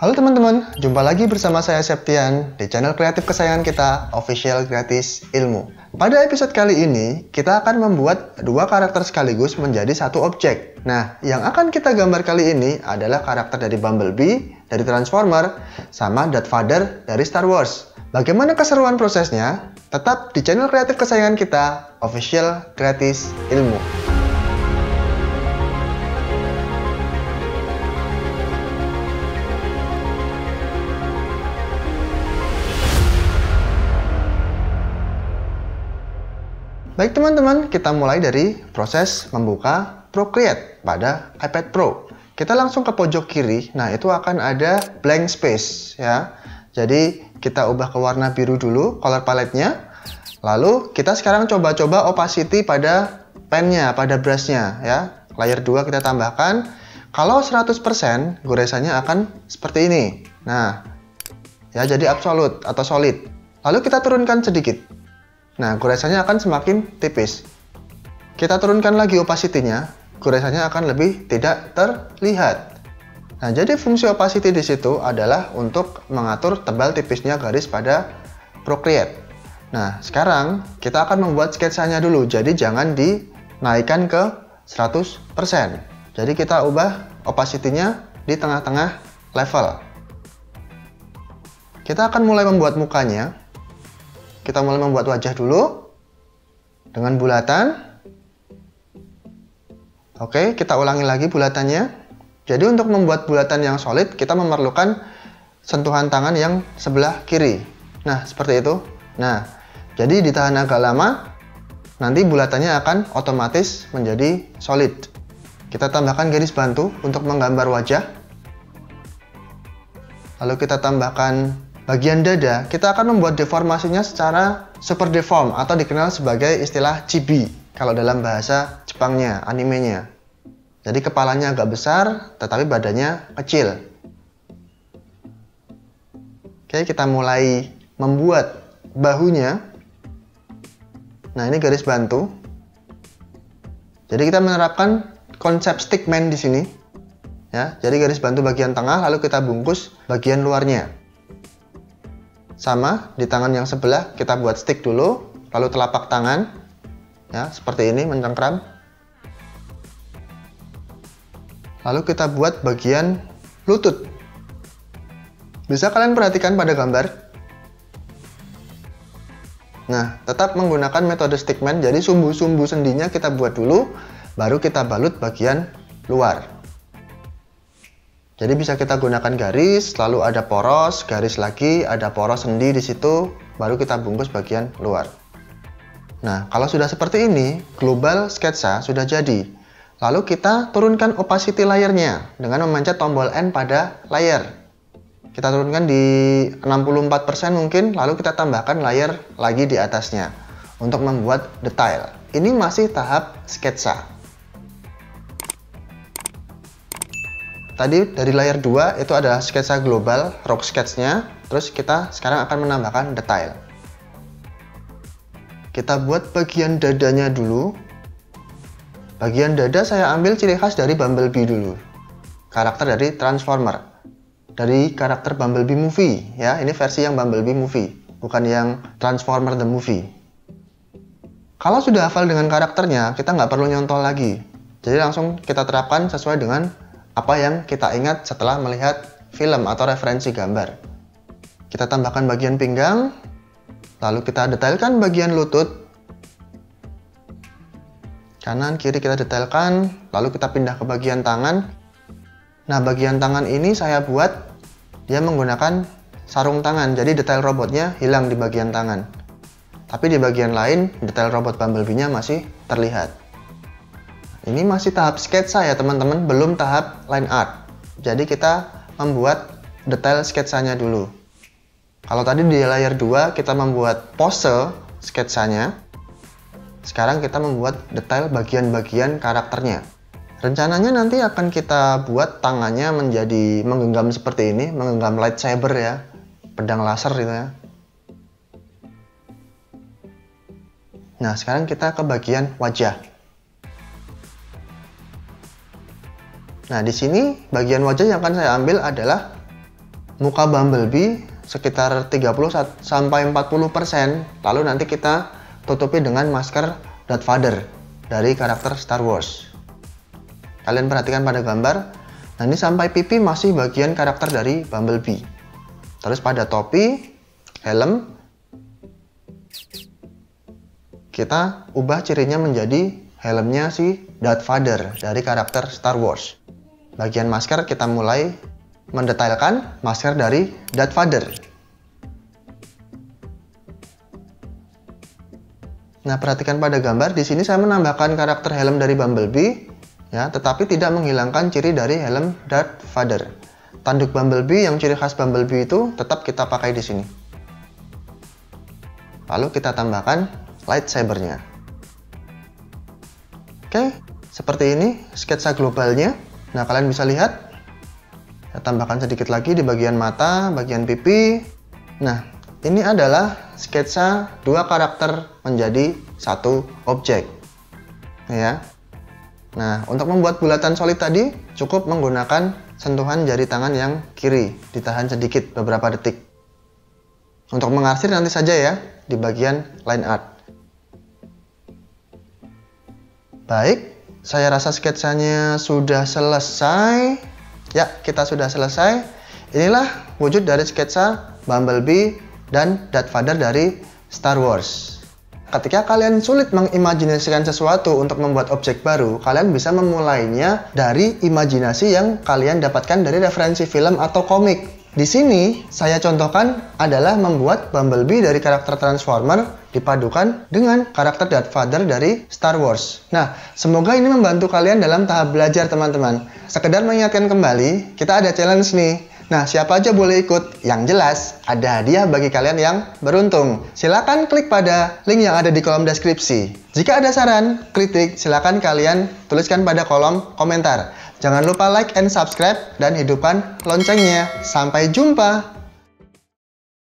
Halo teman-teman, jumpa lagi bersama saya Septian di channel kreatif kesayangan kita, Official Gratis Ilmu. Pada episode kali ini, kita akan membuat dua karakter sekaligus menjadi satu objek. Nah, yang akan kita gambar kali ini adalah karakter dari Bumblebee, dari Transformer, sama Darth Vader dari Star Wars. Bagaimana keseruan prosesnya? Tetap di channel kreatif kesayangan kita, Official Gratis Ilmu. Baik teman-teman, kita mulai dari proses membuka Procreate pada iPad Pro. Kita langsung ke pojok kiri, nah itu akan ada blank space ya. Jadi kita ubah ke warna biru dulu, color palette-nya. Lalu kita sekarang coba-coba opacity pada pennya, pada brush-nya ya. Layer 2 kita tambahkan. Kalau 100%, goresannya akan seperti ini. Nah, ya jadi absolute atau solid. Lalu kita turunkan sedikit. Nah, goresannya akan semakin tipis. Kita turunkan lagi opacity-nya, goresannya akan lebih tidak terlihat. Nah, jadi fungsi opacity di situ adalah untuk mengatur tebal tipisnya garis pada Procreate. Nah, sekarang kita akan membuat sketsanya dulu, jadi jangan dinaikkan ke 100%. Jadi kita ubah opacity-nya di tengah-tengah level. Kita akan mulai membuat mukanya. Kita mulai membuat wajah dulu dengan bulatan. Oke, kita ulangi lagi bulatannya. Jadi untuk membuat bulatan yang solid, kita memerlukan sentuhan tangan yang sebelah kiri. Nah, seperti itu. Nah, jadi ditahan agak lama, nanti bulatannya akan otomatis menjadi solid. Kita tambahkan garis bantu untuk menggambar wajah. Lalu kita tambahkan bagian dada, kita akan membuat deformasinya secara super deform atau dikenal sebagai istilah chibi kalau dalam bahasa Jepangnya, animenya. Jadi kepalanya agak besar, tetapi badannya kecil. Oke, kita mulai membuat bahunya. Nah, ini garis bantu. Jadi kita menerapkan konsep stickman di sini. Ya, jadi garis bantu bagian tengah, lalu kita bungkus bagian luarnya. Sama, di tangan yang sebelah kita buat stick dulu, lalu telapak tangan ya, seperti ini mencengkram. Lalu kita buat bagian lutut. Bisa kalian perhatikan pada gambar. Nah, tetap menggunakan metode stickman, jadi sumbu-sumbu sendinya kita buat dulu, baru kita balut bagian luar. Jadi bisa kita gunakan garis, lalu ada poros, garis lagi, ada poros sendi di situ, baru kita bungkus bagian luar. Nah, kalau sudah seperti ini, global sketsa sudah jadi. Lalu kita turunkan opacity layernya dengan memencet tombol N pada layer. Kita turunkan di 64% mungkin, lalu kita tambahkan layer lagi di atasnya untuk membuat detail. Ini masih tahap sketsa. Tadi dari layer 2 itu adalah sketsa global, rock sketch-nya. Terus kita sekarang akan menambahkan detail. Kita buat bagian dadanya dulu. Bagian dada saya ambil ciri khas dari Bumblebee dulu. Karakter dari Transformer. Dari karakter Bumblebee Movie. Ya, ini versi yang Bumblebee Movie, bukan yang Transformer the Movie. Kalau sudah hafal dengan karakternya, kita nggak perlu nyontol lagi. Jadi langsung kita terapkan sesuai dengan apa yang kita ingat setelah melihat film atau referensi gambar. Kita tambahkan bagian pinggang, lalu kita detailkan bagian lutut. Kanan, kiri kita detailkan, lalu kita pindah ke bagian tangan. Nah, bagian tangan ini saya buat dia menggunakan sarung tangan, jadi detail robotnya hilang di bagian tangan. Tapi di bagian lain, detail robot Bumblebee-nya masih terlihat. Ini masih tahap sketsa ya teman-teman, belum tahap line art. Jadi kita membuat detail sketsanya dulu. Kalau tadi di layer 2 kita membuat pose sketsanya, sekarang kita membuat detail bagian-bagian karakternya. Rencananya nanti akan kita buat tangannya menjadi menggenggam seperti ini, menggenggam lightsaber ya, pedang laser gitu ya. Nah, sekarang kita ke bagian wajah. Nah, di sini bagian wajah yang akan saya ambil adalah muka Bumblebee sekitar 30 sampai 40%, lalu nanti kita tutupi dengan masker Darth Vader dari karakter Star Wars. Kalian perhatikan pada gambar. Nah, ini sampai pipi masih bagian karakter dari Bumblebee. Terus pada topi, helm, kita ubah cirinya menjadi helmnya si Darth Vader dari karakter Star Wars. Bagian masker kita mulai mendetailkan masker dari Darth Vader. Nah, perhatikan pada gambar. Di sini saya menambahkan karakter helm dari Bumblebee, ya, tetapi tidak menghilangkan ciri dari helm Darth Vader. Tanduk Bumblebee yang ciri khas Bumblebee itu tetap kita pakai di sini. Lalu kita tambahkan lightsabernya. Oke, seperti ini sketsa globalnya. Nah, kalian bisa lihat. Saya tambahkan sedikit lagi di bagian mata, bagian pipi. Nah, ini adalah sketsa dua karakter menjadi satu objek. Ya. Nah, untuk membuat bulatan solid tadi cukup menggunakan sentuhan jari tangan yang kiri, ditahan sedikit beberapa detik. Untuk mengarsir nanti saja ya di bagian line art. Baik, saya rasa sketsanya sudah selesai. Ya, kita sudah selesai. Inilah wujud dari sketsa Bumblebee dan Darth Vader dari Star Wars. Ketika kalian sulit mengimajinasikan sesuatu untuk membuat objek baru, kalian bisa memulainya dari imajinasi yang kalian dapatkan dari referensi film atau komik. Di sini, saya contohkan adalah membuat Bumblebee dari karakter Transformer dipadukan dengan karakter Darth Vader dari Star Wars. Nah, semoga ini membantu kalian dalam tahap belajar, teman-teman. Sekedar mengingatkan kembali, kita ada challenge nih. Nah, siapa aja boleh ikut. Yang jelas, ada hadiah bagi kalian yang beruntung. Silakan klik pada link yang ada di kolom deskripsi. Jika ada saran, kritik, silakan kalian tuliskan pada kolom komentar. Jangan lupa like and subscribe dan hidupkan loncengnya. Sampai jumpa!